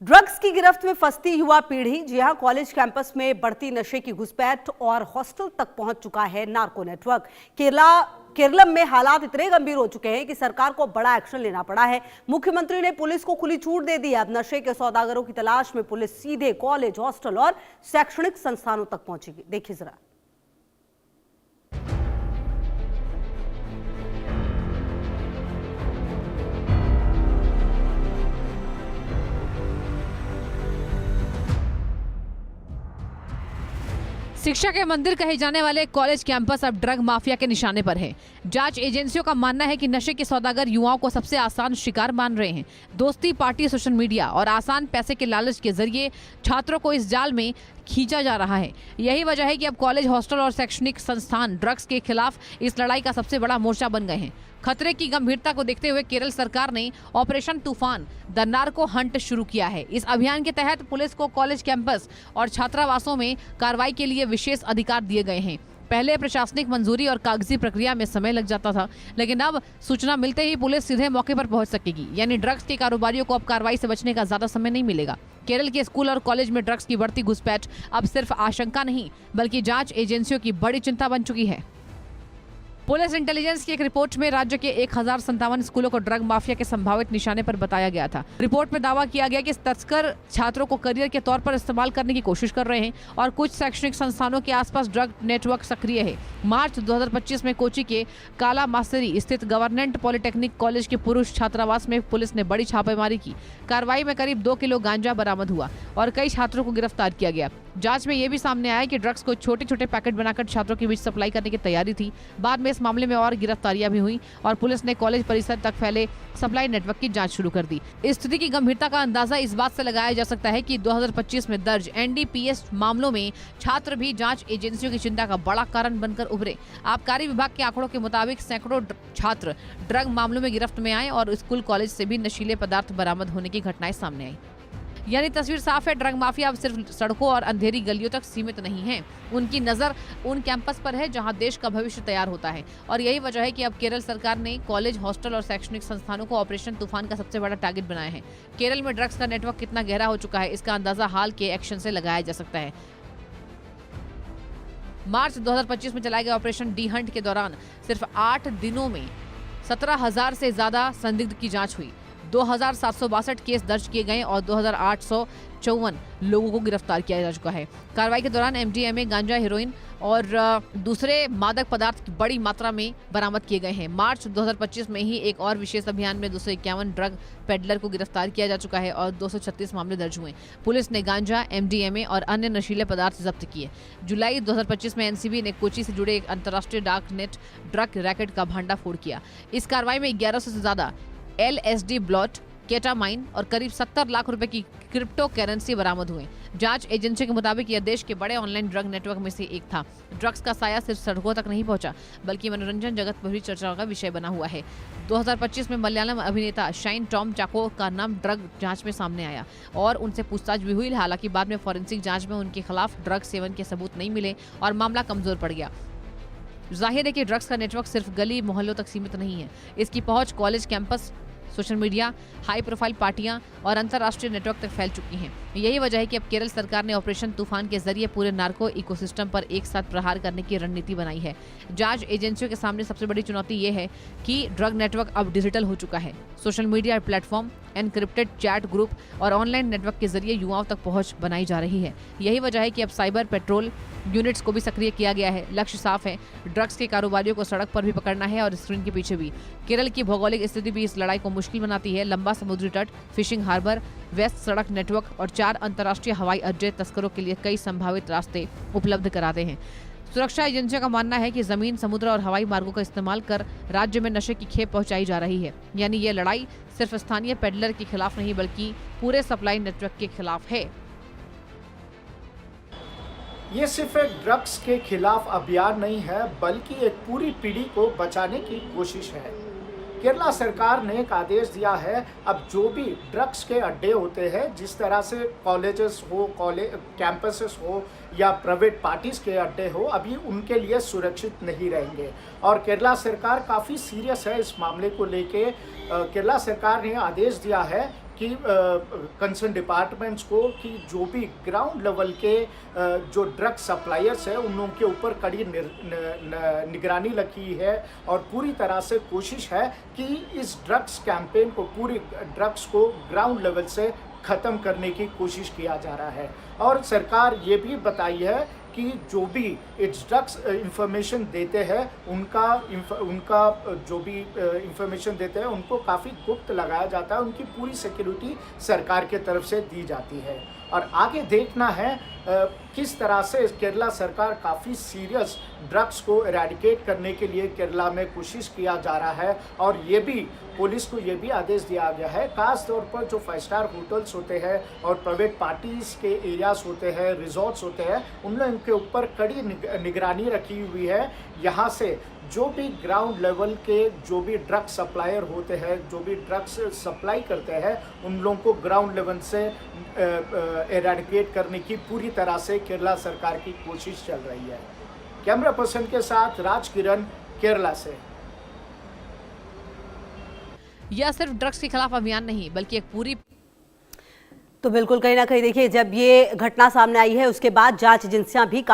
Drugs की गिरफ्त में फंसती युवा पीढ़ी। जी हां, कॉलेज कैंपस में बढ़ती नशे की घुसपैठ और हॉस्टल तक पहुंच चुका है नार्को नेटवर्क। केरलम में हालात इतने गंभीर हो चुके हैं कि सरकार को बड़ा एक्शन लेना पड़ा है। मुख्यमंत्री ने पुलिस को खुली छूट दे दी है। अब नशे के सौदागरों की तलाश में पुलिस सीधे कॉलेज, हॉस्टल और शैक्षणिक संस्थानों तक पहुंचेगी। देखिए जरा। शिक्षा के मंदिर कहे जाने वाले कॉलेज कैंपस अब ड्रग माफिया के निशाने पर है। जांच एजेंसियों का मानना है कि नशे के सौदागर युवाओं को सबसे आसान शिकार मान रहे हैं। दोस्ती, पार्टी, सोशल मीडिया और आसान पैसे के लालच के जरिए छात्रों को इस जाल में खींचा जा रहा है। यही वजह है कि अब कॉलेज, हॉस्टल और शैक्षणिक संस्थान ड्रग्स के खिलाफ इस लड़ाई का सबसे बड़ा मोर्चा बन गए हैं। खतरे की गंभीरता को देखते हुए केरल सरकार ने ऑपरेशन तूफान द नार्को हंट शुरू किया है। इस अभियान के तहत पुलिस को कॉलेज कैंपस और छात्रावासों में कार्रवाई के लिए विशेष अधिकार दिए गए हैं। पहले प्रशासनिक मंजूरी और कागजी प्रक्रिया में समय लग जाता था, लेकिन अब सूचना मिलते ही पुलिस सीधे मौके पर पहुंच सकेगी। यानी ड्रग्स के कारोबारियों को अब कार्रवाई से बचने का ज्यादा समय नहीं मिलेगा। केरल के स्कूल और कॉलेज में ड्रग्स की बढ़ती घुसपैठ अब सिर्फ आशंका नहीं, बल्कि जांच एजेंसियों की बड़ी चिंता बन चुकी है। पुलिस इंटेलिजेंस की एक रिपोर्ट में राज्य के 1057 स्कूलों को ड्रग माफिया के संभावित निशाने पर बताया गया था। रिपोर्ट में दावा किया गया कि तस्कर छात्रों को करियर के तौर पर इस्तेमाल करने की कोशिश कर रहे हैं और कुछ शैक्षणिक संस्थानों के आसपास ड्रग नेटवर्क सक्रिय है। मार्च 2025 में कोची के काला मासेरी स्थित गवर्नमेंट पॉलिटेक्निक कॉलेज के पुरुष छात्रावास में पुलिस ने बड़ी छापेमारी की। कार्रवाई में करीब 2 किलो गांजा बरामद हुआ और कई छात्रों को गिरफ्तार किया गया। जांच में यह भी सामने आया कि ड्रग्स को छोटे छोटे पैकेट बनाकर छात्रों के बीच सप्लाई करने की तैयारी थी। बाद में इस मामले में और गिरफ्तारियां भी हुई और पुलिस ने कॉलेज परिसर तक फैले सप्लाई नेटवर्क की जांच शुरू कर दी। इस स्थिति की गंभीरता का अंदाजा इस बात से लगाया जा सकता है कि 2025 में दर्ज एनडीपीएस मामलों में छात्र भी जांच एजेंसियों की चिंता का बड़ा कारण बनकर उभरे। आबकारी विभाग के आंकड़ों के मुताबिक सैकड़ों छात्र ड्रग मामलों में गिरफ्त में आए और स्कूल, कॉलेज से भी नशीले पदार्थ बरामद होने की घटनाएं सामने आई। यानी तस्वीर साफ है, ड्रग माफिया अब सिर्फ सड़कों और अंधेरी गलियों तक सीमित नहीं है। उनकी नजर उन कैंपस पर है जहां देश का भविष्य तैयार होता है। और यही वजह है कि अब केरल सरकार ने कॉलेज, हॉस्टल और शैक्षणिक संस्थानों को ऑपरेशन तूफान का सबसे बड़ा टारगेट बनाया है। केरल में ड्रग्स का नेटवर्क कितना गहरा हो चुका है, इसका अंदाजा हाल के एक्शन से लगाया जा सकता है। मार्च 2025 में चलाए गए ऑपरेशन डी हंट के दौरान सिर्फ 8 दिनों में 17,000 से ज्यादा संदिग्ध की जांच हुई। 2,762 केस दर्ज किए गए और 2,854 लोगों को गिरफ्तार किया जा चुका है। कार्रवाई के दौरान एमडीएमए, गांजा, हेरोइन और दूसरे मादक पदार्थ बड़ी मात्रा में बरामद किए गए हैं। मार्च 2025 में ही एक और विशेष अभियान में 251 ड्रग पेडलर को गिरफ्तार किया जा चुका है और 236 मामले दर्ज हुए। पुलिस ने गांजा, एमडीएमए और अन्य नशीले पदार्थ जब्त किए। जुलाई 2025 में एनसीबी ने कोची से जुड़े एक अंतर्राष्ट्रीय डार्क नेट ड्रग रैकेट का भंडाफोड़ किया। इस कार्रवाई में 1100 से ज्यादा LSD ब्लॉट, केटामाइन और करीब 70 लाख रुपए की क्रिप्टो करेंसी बरामद हुए। जांच एजेंसी के मुताबिक यह देश के बड़े ऑनलाइन ड्रग नेटवर्क में से एक था। ड्रग्स का साया सिर्फ सड़कों तक नहीं पहुंचा, बल्कि मनोरंजन जगत पर भी चर्चा का विषय बना हुआ है। 2025 में मलयालम अभिनेता शाइन टॉम चाको का नाम ड्रग जांच में सामने आया और उनसे पूछताछ भी हुई। हालांकि बाद में फॉरेंसिक जांच में उनके खिलाफ ड्रग सेवन के सबूत नहीं मिले और मामला कमजोर पड़ गया। जाहिर है कि ड्रग्स का नेटवर्क सिर्फ गली मोहल्लों तक सीमित नहीं है। इसकी पहुंच college, campus, social media, high profile पार्टियां और अंतर्राष्ट्रीय नेटवर्क तक फैल चुकी हैं। यही वजह है कि अब केरल सरकार ने ऑपरेशन तूफान के जरिए पूरे नार्को इकोसिस्टम पर एक साथ प्रहार करने की रणनीति बनाई है। जांच एजेंसियों के सामने सबसे बड़ी चुनौती ये है कि ड्रग नेटवर्क अब डिजिटल हो चुका है। Social media platform, encrypted chat group और ऑनलाइन नेटवर्क के जरिए युवाओं तक पहुंच बनाई जा रही है। यही वजह है कि अब साइबर पेट्रोल यूनिट्स को भी सक्रिय किया गया है। लक्ष्य साफ है, ड्रग्स के कारोबारियों को सड़क पर भी पकड़ना है और स्क्रीन के पीछे भी। केरल की भौगोलिक स्थिति भी इस लड़ाई को मुश्किल बनाती है। लंबा समुद्री तट, फिशिंग हार्बर, वेस्ट सड़क नेटवर्क और 4 अंतर्राष्ट्रीय हवाई अड्डे तस्करों के लिए कई संभावित रास्ते उपलब्ध कराते हैं। सुरक्षा एजेंसियों का मानना है कि जमीन, समुद्र और हवाई मार्गों का इस्तेमाल कर राज्य में नशे की खेप पहुंचाई जा रही है। यानी ये लड़ाई सिर्फ स्थानीय पेडलर के खिलाफ नहीं, बल्कि पूरे सप्लाई नेटवर्क के खिलाफ है। ये सिर्फ एक ड्रग्स के खिलाफ अभियान नहीं है, बल्कि एक पूरी पीढ़ी को बचाने की कोशिश है। केरला सरकार ने एक आदेश दिया है, अब जो भी ड्रग्स के अड्डे होते हैं, जिस तरह से कॉलेजेस हो, कैंपसेस हो या प्राइवेट पार्टीज के अड्डे हो, अभी उनके लिए सुरक्षित नहीं रहेंगे। और केरला सरकार काफ़ी सीरियस है इस मामले को लेके। केरला सरकार ने आदेश दिया है कि कंसर्न डिपार्टमेंट्स को कि जो भी ग्राउंड लेवल के जो ड्रग सप्लायर्स है उन लोगों के ऊपर कड़ी निगरानी रखी है और पूरी तरह से कोशिश है कि इस ड्रग्स कैंपेन को, पूरी ड्रग्स को ग्राउंड लेवल से ख़त्म करने की कोशिश किया जा रहा है। और सरकार ये भी बताई है कि जो भी इट्स ड्रग्स इंफॉर्मेशन देते हैं उनका जो भी इंफॉर्मेशन देते हैं उनको काफ़ी गुप्त लगाया जाता है, उनकी पूरी सिक्योरिटी सरकार के तरफ से दी जाती है। और आगे देखना है किस तरह से केरला सरकार काफ़ी सीरियस ड्रग्स को इरेडिकेट करने के लिए केरला में कोशिश किया जा रहा है। और ये भी पुलिस को ये भी आदेश दिया गया है, खास तौर पर जो 5 स्टार होटल्स होते हैं और प्राइवेट पार्टीज़ के एरियाज होते हैं, रिजॉर्ट्स होते हैं, उन लोगों के ऊपर कड़ी निगरानी रखी हुई है। यहाँ से जो भी ग्राउंड लेवल के जो भी ड्रग सप्लायर होते हैं, जो भी ड्रग्स सप्लाई करते हैं, उन लोगों को ग्राउंड लेवल से एरेडिकेट करने की पूरी तरह से केरला सरकार की कोशिश चल रही है। कैमरा पर्सन के साथ राज किरण, केरला से। यह सिर्फ ड्रग्स के खिलाफ अभियान नहीं बल्कि एक पूरी तो बिल्कुल कहीं ना कहीं देखिए, जब ये घटना सामने आई है उसके बाद जांच एजेंसियां भी काफी